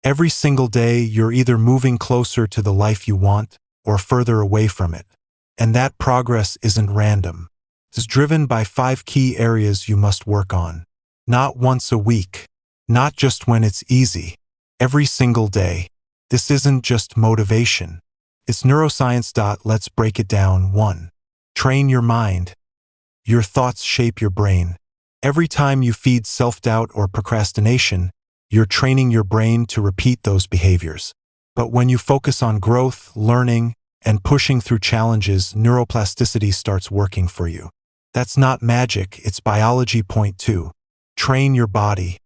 Every single day, you're either moving closer to the life you want or further away from it. And that progress isn't random. It's driven by 5 key areas you must work on. Not once a week, not just when it's easy, every single day. This isn't just motivation. It's neuroscience. Let's break it down. 1. Train your mind. Your thoughts shape your brain. Every time you feed self-doubt or procrastination, you're training your brain to repeat those behaviors. But when you focus on growth, learning, and pushing through challenges, neuroplasticity starts working for you. That's not magic, it's biology. Point 2. Train your body.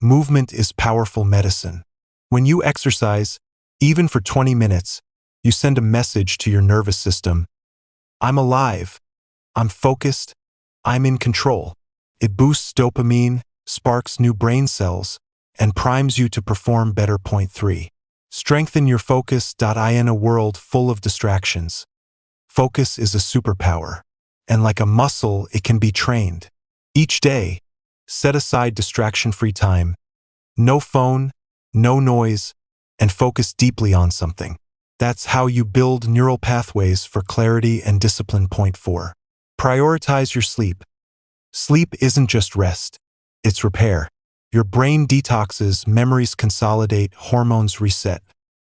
Movement is powerful medicine. When you exercise, even for 20 minutes, you send a message to your nervous system. I'm alive. I'm focused. I'm in control. It boosts dopamine, sparks new brain cells, and primes you to perform better. Point 3. Strengthen your focus. In a world full of distractions, focus is a superpower, and like a muscle, it can be trained. Each day, set aside distraction-free time, no phone, no noise, and focus deeply on something. That's how you build neural pathways for clarity and discipline. Point 4. Prioritize your sleep. Sleep isn't just rest, it's repair. Your brain detoxes, memories consolidate, hormones reset.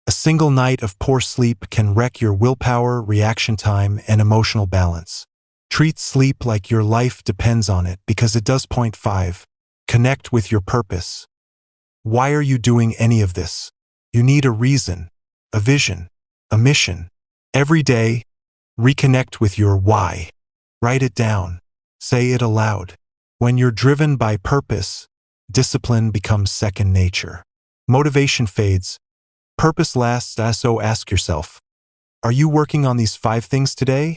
A single night of poor sleep can wreck your willpower, reaction time, and emotional balance. Treat sleep like your life depends on it, because it does. Point 5. Connect with your purpose. Why are you doing any of this? You need a reason, a vision, a mission. Every day, reconnect with your why. Write it down. Say it aloud. When you're driven by purpose, discipline becomes second nature. Motivation fades. Purpose lasts. So ask yourself, are you working on these 5 things today?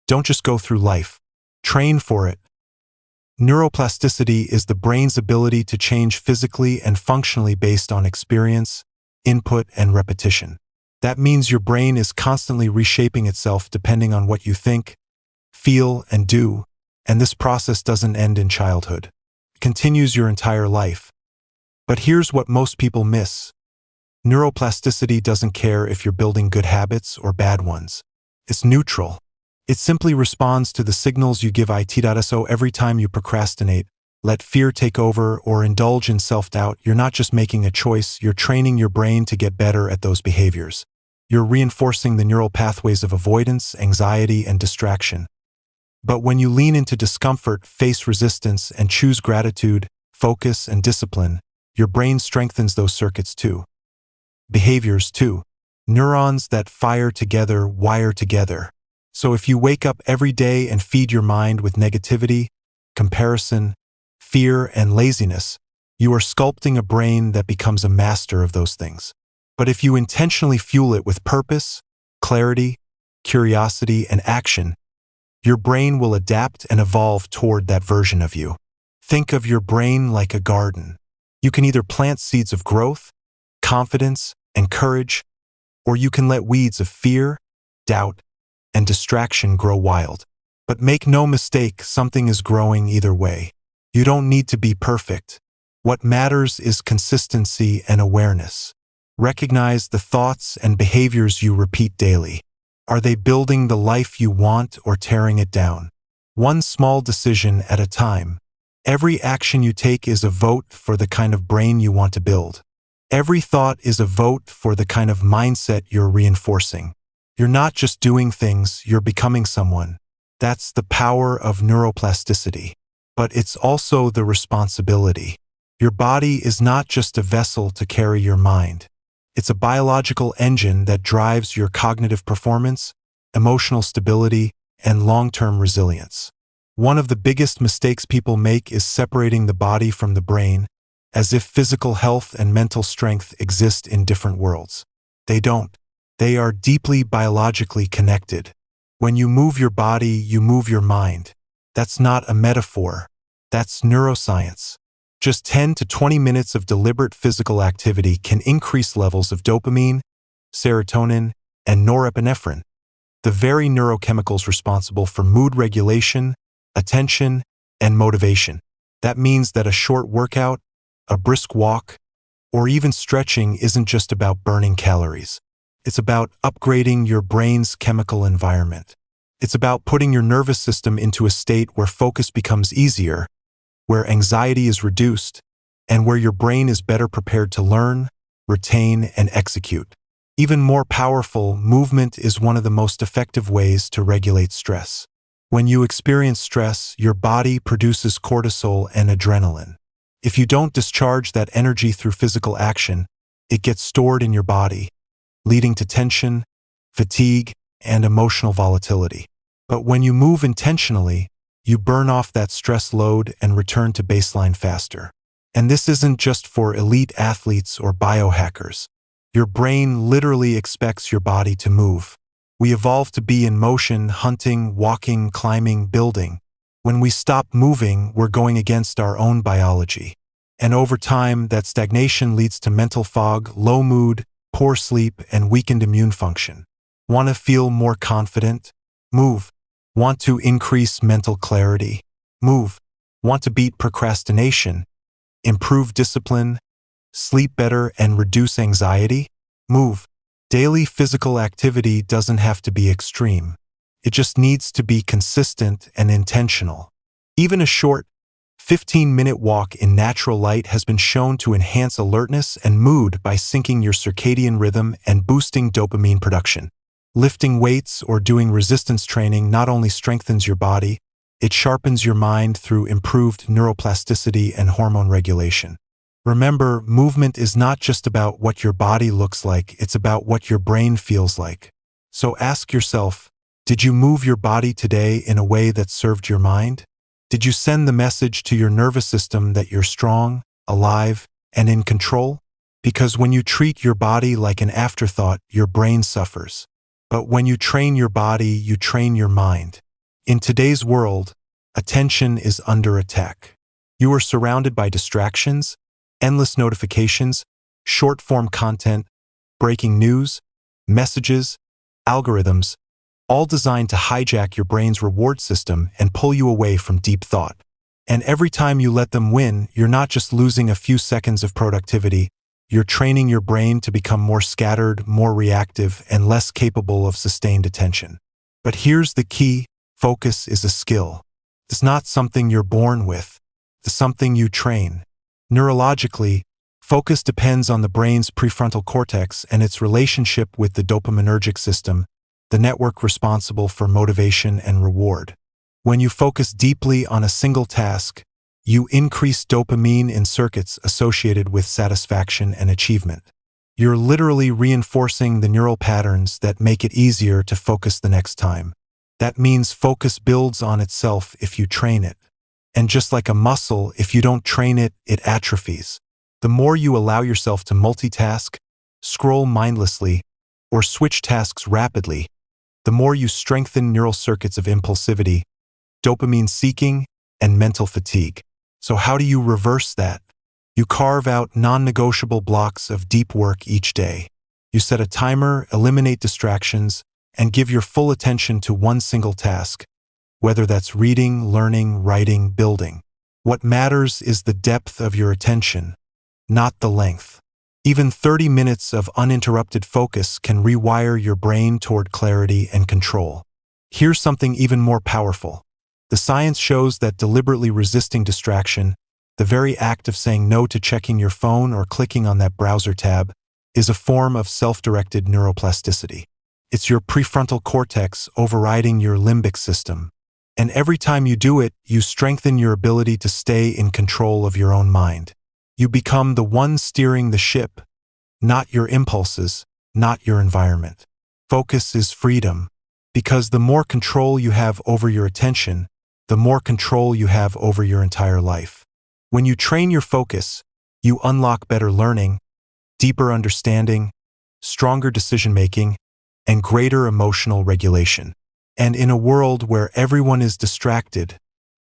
Don't just go through life. Train for it. Neuroplasticity is the brain's ability to change physically and functionally based on experience, input, and repetition. That means your brain is constantly reshaping itself depending on what you think, feel, and do, and this process doesn't end in childhood. It continues your entire life. But here's what most people miss. Neuroplasticity doesn't care if you're building good habits or bad ones. It's neutral. It simply responds to the signals you give it. So every time you procrastinate, let fear take over, or indulge in self-doubt, you're not just making a choice, you're training your brain to get better at those behaviors. You're reinforcing the neural pathways of avoidance, anxiety, and distraction. But when you lean into discomfort, face resistance, and choose gratitude, focus, and discipline, your brain strengthens those circuits too. Behaviors too. Neurons that fire together wire together. So if you wake up every day and feed your mind with negativity, comparison, fear, and laziness, you are sculpting a brain that becomes a master of those things. But if you intentionally fuel it with purpose, clarity, curiosity, and action, your brain will adapt and evolve toward that version of you. Think of your brain like a garden. You can either plant seeds of growth, confidence, and courage, or you can let weeds of fear, doubt, and distraction grow wild. But make no mistake, something is growing either way. You don't need to be perfect. What matters is consistency and awareness. Recognize the thoughts and behaviors you repeat daily. Are they building the life you want or tearing it down? One small decision at a time. Every action you take is a vote for the kind of brain you want to build. Every thought is a vote for the kind of mindset you're reinforcing. You're not just doing things, you're becoming someone. That's the power of neuroplasticity. But it's also the responsibility. Your body is not just a vessel to carry your mind. It's a biological engine that drives your cognitive performance, emotional stability, and long-term resilience. One of the biggest mistakes people make is separating the body from the brain, as if physical health and mental strength exist in different worlds. They don't. They are deeply biologically connected. When you move your body, you move your mind. That's not a metaphor. That's neuroscience. Just 10 to 20 minutes of deliberate physical activity can increase levels of dopamine, serotonin, and norepinephrine, the very neurochemicals responsible for mood regulation, attention, and motivation. That means that a short workout, a brisk walk, or even stretching isn't just about burning calories. It's about upgrading your brain's chemical environment. It's about putting your nervous system into a state where focus becomes easier, where anxiety is reduced, and where your brain is better prepared to learn, retain, and execute. Even more powerful, movement is one of the most effective ways to regulate stress. When you experience stress, your body produces cortisol and adrenaline. If you don't discharge that energy through physical action, it gets stored in your body, leading to tension, fatigue, and emotional volatility. But when you move intentionally, you burn off that stress load and return to baseline faster. And this isn't just for elite athletes or biohackers. Your brain literally expects your body to move. We evolved to be in motion, hunting, walking, climbing, building. When we stop moving, we're going against our own biology. And over time, that stagnation leads to mental fog, low mood, poor sleep, and weakened immune function. Want to feel more confident? Move. Want to increase mental clarity? Move. Want to beat procrastination? Improve discipline? Sleep better and reduce anxiety? Move. Daily physical activity doesn't have to be extreme. It just needs to be consistent and intentional. Even a short, 15-minute walk in natural light has been shown to enhance alertness and mood by syncing your circadian rhythm and boosting dopamine production. Lifting weights or doing resistance training not only strengthens your body, it sharpens your mind through improved neuroplasticity and hormone regulation. Remember, movement is not just about what your body looks like, it's about what your brain feels like. So ask yourself, did you move your body today in a way that served your mind? Did you send the message to your nervous system that you're strong, alive, and in control? Because when you treat your body like an afterthought, your brain suffers. But when you train your body, you train your mind. In today's world, attention is under attack. You are surrounded by distractions, endless notifications, short-form content, breaking news, messages, algorithms, all designed to hijack your brain's reward system and pull you away from deep thought. And every time you let them win, you're not just losing a few seconds of productivity, you're training your brain to become more scattered, more reactive, and less capable of sustained attention. But here's the key: focus is a skill. It's not something you're born with. It's something you train. Neurologically, focus depends on the brain's prefrontal cortex and its relationship with the dopaminergic system, the network responsible for motivation and reward. When you focus deeply on a single task, you increase dopamine in circuits associated with satisfaction and achievement. You're literally reinforcing the neural patterns that make it easier to focus the next time. That means focus builds on itself if you train it. And just like a muscle, if you don't train it, it atrophies. The more you allow yourself to multitask, scroll mindlessly, or switch tasks rapidly, the more you strengthen neural circuits of impulsivity, dopamine seeking, and mental fatigue. So how do you reverse that? You carve out non-negotiable blocks of deep work each day. You set a timer, eliminate distractions, and give your full attention to one single task, whether that's reading, learning, writing, building. What matters is the depth of your attention, not the length. Even 30 minutes of uninterrupted focus can rewire your brain toward clarity and control. Here's something even more powerful. The science shows that deliberately resisting distraction, the very act of saying no to checking your phone or clicking on that browser tab, is a form of self-directed neuroplasticity. It's your prefrontal cortex overriding your limbic system. And every time you do it, you strengthen your ability to stay in control of your own mind. You become the one steering the ship, not your impulses, not your environment. Focus is freedom, because the more control you have over your attention, the more control you have over your entire life. When you train your focus, you unlock better learning, deeper understanding, stronger decision-making, and greater emotional regulation. And in a world where everyone is distracted,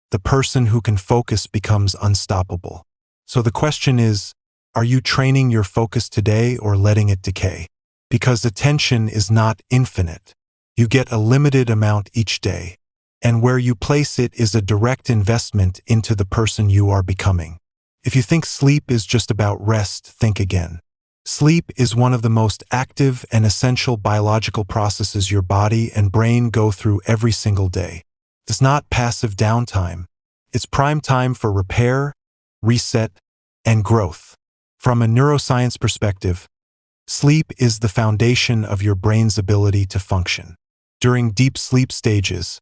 the person who can focus becomes unstoppable. So the question is, are you training your focus today or letting it decay? Because attention is not infinite. You get a limited amount each day. And where you place it is a direct investment into the person you are becoming. If you think sleep is just about rest, think again. Sleep is one of the most active and essential biological processes your body and brain go through every single day. It's not passive downtime. It's prime time for repair, reset, and growth. From a neuroscience perspective, sleep is the foundation of your brain's ability to function. During deep sleep stages,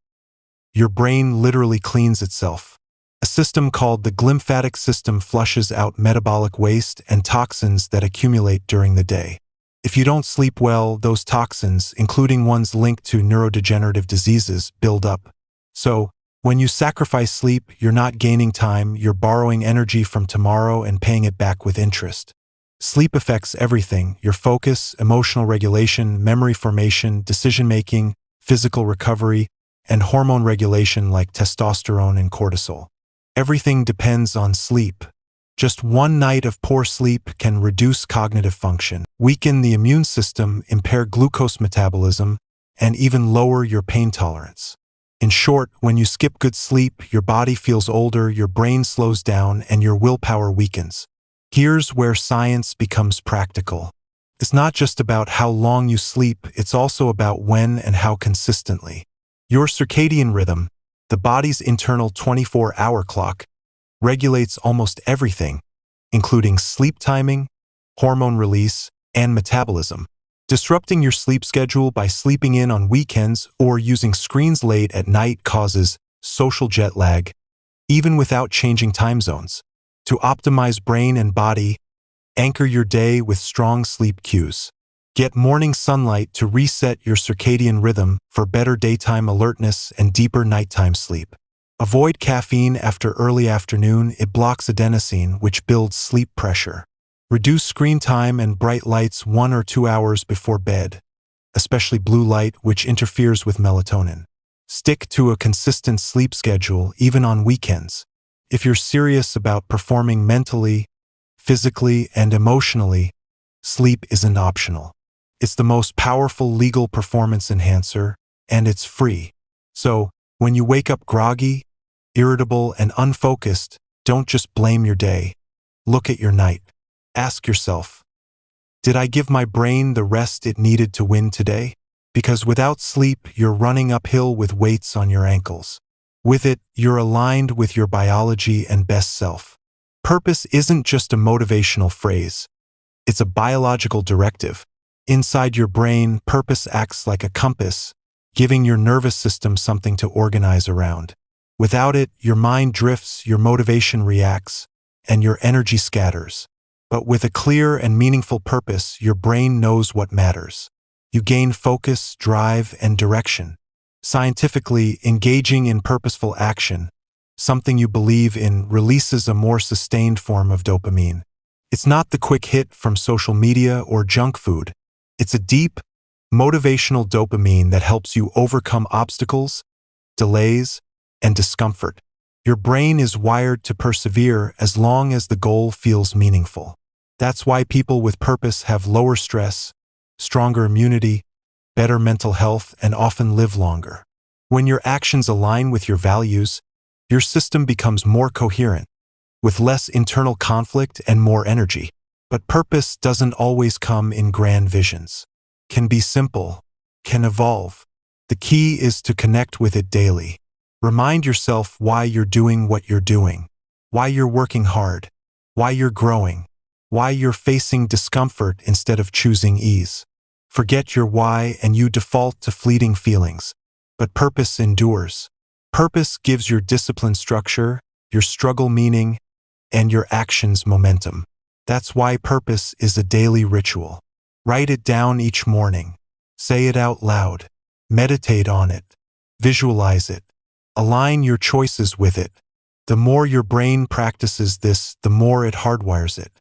your brain literally cleans itself. A system called the glymphatic system flushes out metabolic waste and toxins that accumulate during the day. If you don't sleep well, those toxins, including ones linked to neurodegenerative diseases, build up. So, when you sacrifice sleep, you're not gaining time, you're borrowing energy from tomorrow and paying it back with interest. Sleep affects everything: your focus, emotional regulation, memory formation, decision-making, physical recovery, and hormone regulation like testosterone and cortisol. Everything depends on sleep. Just one night of poor sleep can reduce cognitive function, weaken the immune system, impair glucose metabolism, and even lower your pain tolerance. In short, when you skip good sleep, your body feels older, your brain slows down, and your willpower weakens. Here's where science becomes practical. It's not just about how long you sleep, it's also about when and how consistently. Your circadian rhythm, the body's internal 24-hour clock, regulates almost everything, including sleep timing, hormone release, and metabolism. Disrupting your sleep schedule by sleeping in on weekends or using screens late at night causes social jet lag, even without changing time zones. To optimize brain and body, anchor your day with strong sleep cues. Get morning sunlight to reset your circadian rhythm for better daytime alertness and deeper nighttime sleep. Avoid caffeine after early afternoon. It blocks adenosine, which builds sleep pressure. Reduce screen time and bright lights 1 or 2 hours before bed, especially blue light, which interferes with melatonin. Stick to a consistent sleep schedule, even on weekends. If you're serious about performing mentally, physically, and emotionally, sleep isn't optional. It's the most powerful legal performance enhancer, and it's free. So, when you wake up groggy, irritable, and unfocused, don't just blame your day. Look at your night. Ask yourself, did I give my brain the rest it needed to win today? Because without sleep, you're running uphill with weights on your ankles. With it, you're aligned with your biology and best self. Purpose isn't just a motivational phrase. It's a biological directive. Inside your brain, purpose acts like a compass, giving your nervous system something to organize around. Without it, your mind drifts, your motivation reacts, and your energy scatters. But with a clear and meaningful purpose, your brain knows what matters. You gain focus, drive, and direction. Scientifically, engaging in purposeful action, something you believe in, releases a more sustained form of dopamine. It's not the quick hit from social media or junk food. It's a deep, motivational dopamine that helps you overcome obstacles, delays, and discomfort. Your brain is wired to persevere as long as the goal feels meaningful. That's why people with purpose have lower stress, stronger immunity, better mental health, and often live longer. When your actions align with your values, your system becomes more coherent, with less internal conflict and more energy. But purpose doesn't always come in grand visions. It can be simple, can evolve. The key is to connect with it daily. Remind yourself why you're doing what you're doing, why you're working hard, why you're growing, why you're facing discomfort instead of choosing ease. Forget your why and you default to fleeting feelings. But purpose endures. Purpose gives your discipline structure, your struggle meaning, and your actions momentum. That's why purpose is a daily ritual. Write it down each morning. Say it out loud. Meditate on it. Visualize it. Align your choices with it. The more your brain practices this, the more it hardwires it.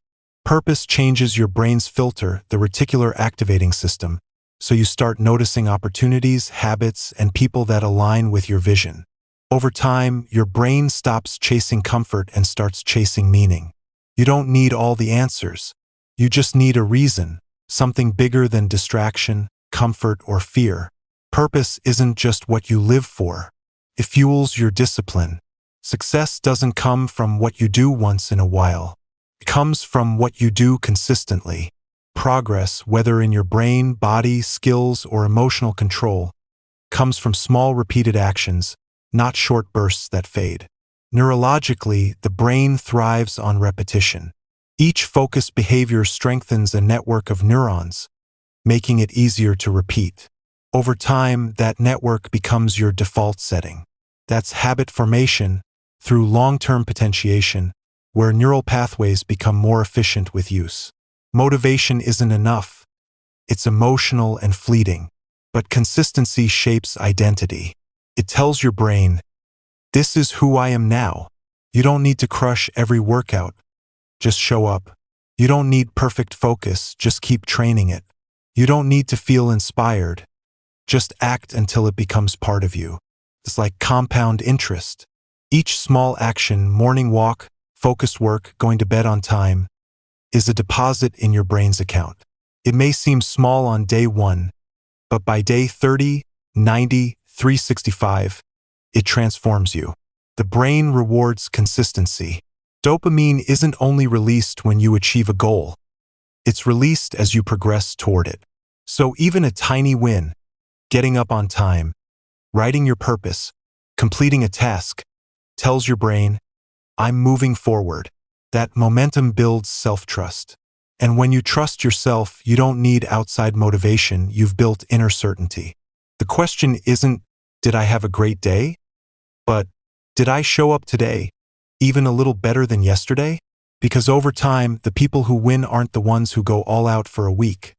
Purpose changes your brain's filter, the reticular activating system, so you start noticing opportunities, habits, and people that align with your vision. Over time, your brain stops chasing comfort and starts chasing meaning. You don't need all the answers. You just need a reason, something bigger than distraction, comfort, or fear. Purpose isn't just what you live for. It fuels your discipline, Success doesn't come from what you do once in a while. It comes from what you do consistently. Progress, whether in your brain, body, skills, or emotional control, comes from small repeated actions, not short bursts that fade. Neurologically, the brain thrives on repetition. Each focused behavior strengthens a network of neurons, making it easier to repeat. Over time, that network becomes your default setting. That's habit formation through long-term potentiation, where neural pathways become more efficient with use. Motivation isn't enough. It's emotional and fleeting. But consistency shapes identity. It tells your brain, this is who I am now. You don't need to crush every workout. Just show up. You don't need perfect focus. Just keep training it. You don't need to feel inspired. Just act until it becomes part of you. It's like compound interest. Each small action, morning walk, focused work, going to bed on time, is a deposit in your brain's account. It may seem small on day 1, but by day 30, 90, 365, it transforms you. The brain rewards consistency. Dopamine isn't only released when you achieve a goal. It's released as you progress toward it. So even a tiny win, getting up on time, writing your purpose, completing a task, tells your brain, I'm moving forward. That momentum builds self-trust. And when you trust yourself, you don't need outside motivation, you've built inner certainty. The question isn't, did I have a great day? But, did I show up today, even a little better than yesterday? Because over time, the people who win aren't the ones who go all out for a week.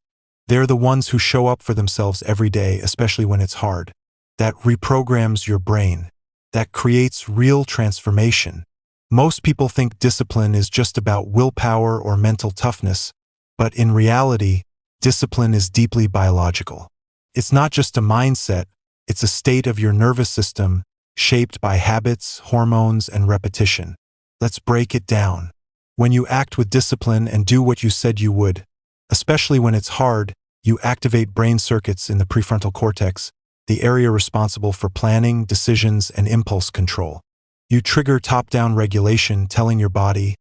They're the ones who show up for themselves every day, especially when it's hard. That reprograms your brain. That creates real transformation. Most people think discipline is just about willpower or mental toughness, but in reality, discipline is deeply biological. It's not just a mindset, it's a state of your nervous system shaped by habits, hormones, and repetition. Let's break it down. When you act with discipline and do what you said you would, especially when it's hard, you activate brain circuits in the prefrontal cortex, the area responsible for planning, decisions, and impulse control. You trigger top-down regulation, telling your body,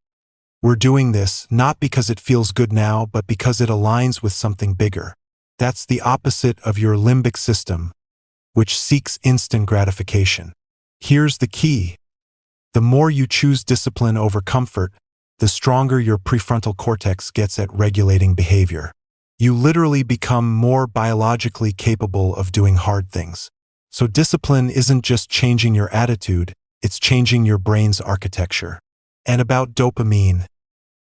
we're doing this not because it feels good now, but because it aligns with something bigger. That's the opposite of your limbic system, which seeks instant gratification. Here's the key. The more you choose discipline over comfort, the stronger your prefrontal cortex gets at regulating behavior. You literally become more biologically capable of doing hard things. So discipline isn't just changing your attitude, it's changing your brain's architecture. And about dopamine,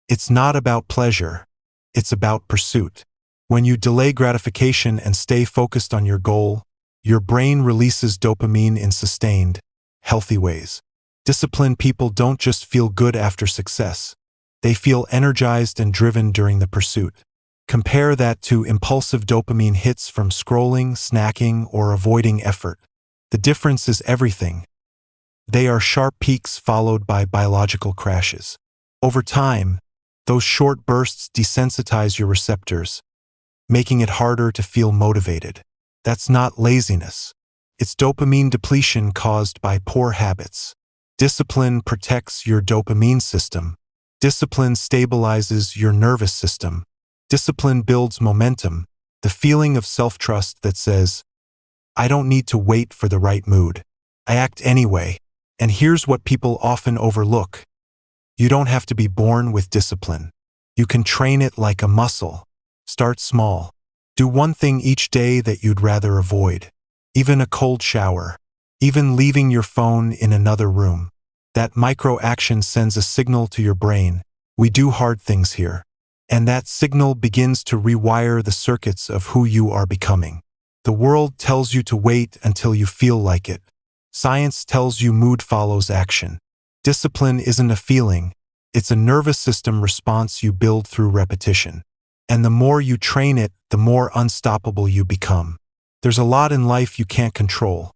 it's not about pleasure, it's about pursuit. When you delay gratification and stay focused on your goal, your brain releases dopamine in sustained, healthy ways. Disciplined people don't just feel good after success. They feel energized and driven during the pursuit. Compare that to impulsive dopamine hits from scrolling, snacking, or avoiding effort. The difference is everything. They are sharp peaks followed by biological crashes. Over time, those short bursts desensitize your receptors, making it harder to feel motivated. That's not laziness. It's dopamine depletion caused by poor habits. Discipline protects your dopamine system. Discipline stabilizes your nervous system. Discipline builds momentum, the feeling of self-trust that says, I don't need to wait for the right mood. I act anyway. And here's what people often overlook. You don't have to be born with discipline. You can train it like a muscle. Start small. Do one thing each day that you'd rather avoid. Even a cold shower. Even leaving your phone in another room. That micro-action sends a signal to your brain. We do hard things here. And that signal begins to rewire the circuits of who you are becoming. The world tells you to wait until you feel like it. Science tells you mood follows action. Discipline isn't a feeling, it's a nervous system response you build through repetition. And the more you train it, the more unstoppable you become. There's a lot in life you can't control.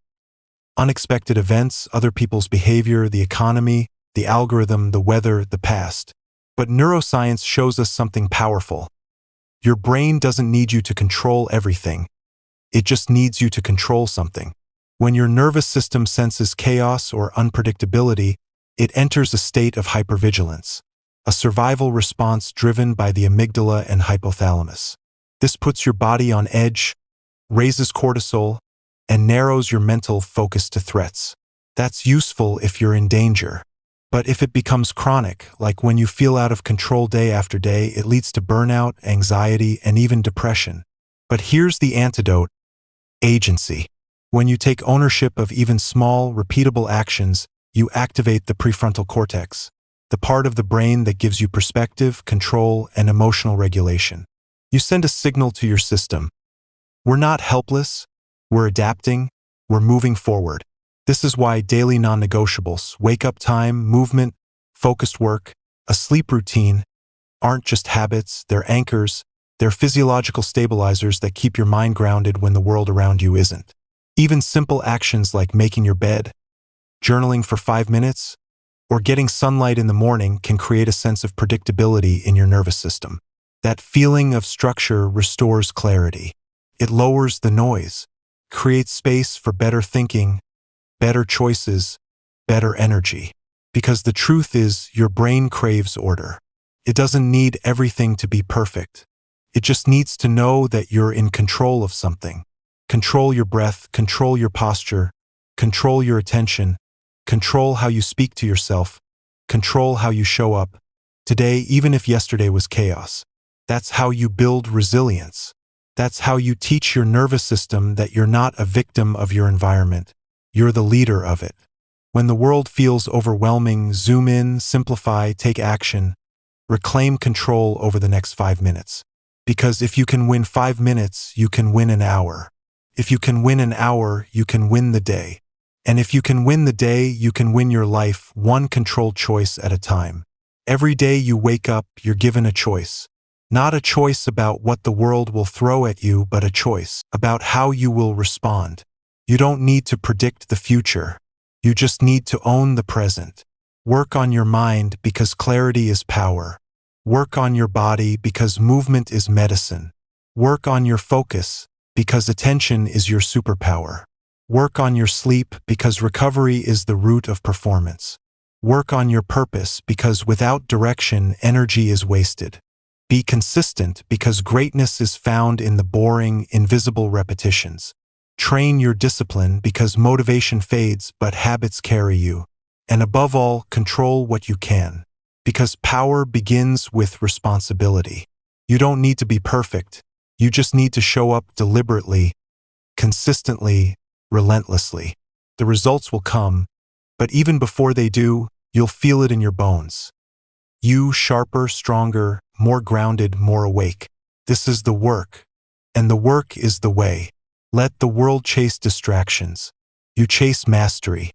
Unexpected events, other people's behavior, the economy, the algorithm, the weather, the past. But neuroscience shows us something powerful. Your brain doesn't need you to control everything. It just needs you to control something. When your nervous system senses chaos or unpredictability, It enters a state of hypervigilance, a survival response driven by the amygdala and hypothalamus. This puts your body on edge, raises cortisol, and narrows your mental focus to threats. That's useful if you're in danger. But if it becomes chronic, like when you feel out of control day after day, it leads to burnout, anxiety, and even depression. But here's the antidote: agency. When you take ownership of even small, repeatable actions, you activate the prefrontal cortex, the part of the brain that gives you perspective, control, and emotional regulation. You send a signal to your system. We're not helpless, we're adapting, we're moving forward. This is why daily non-negotiables, wake-up time, movement, focused work, a sleep routine, aren't just habits, they're anchors, they're physiological stabilizers that keep your mind grounded when the world around you isn't. Even simple actions like making your bed, journaling for 5 minutes, or getting sunlight in the morning can create a sense of predictability in your nervous system. That feeling of structure restores clarity. It lowers the noise, creates space for better thinking, better choices, better energy. Because the truth is, your brain craves order. It doesn't need everything to be perfect. It just needs to know that you're in control of something. Control your breath, control your posture, control your attention, control how you speak to yourself, control how you show up today, even if yesterday was chaos. That's how you build resilience. That's how you teach your nervous system that you're not a victim of your environment. You're the leader of it. When the world feels overwhelming, zoom in, simplify, take action, reclaim control over the next 5 minutes. Because if you can win 5 minutes, you can win an hour. If you can win an hour, you can win the day. And if you can win the day, you can win your life, one controlled choice at a time. Every day you wake up, you're given a choice. Not a choice about what the world will throw at you, but a choice about how you will respond. You don't need to predict the future. You just need to own the present. Work on your mind because clarity is power. Work on your body because movement is medicine. Work on your focus because attention is your superpower. Work on your sleep because recovery is the root of performance. Work on your purpose because without direction, energy is wasted. Be consistent because greatness is found in the boring, invisible repetitions. Train your discipline because motivation fades but habits carry you. And above all, control what you can. Because power begins with responsibility. You don't need to be perfect. You just need to show up deliberately, consistently, relentlessly. The results will come, but even before they do, you'll feel it in your bones. You sharper, stronger, more grounded, more awake. This is the work, and the work is the way. Let the world chase distractions. You chase mastery.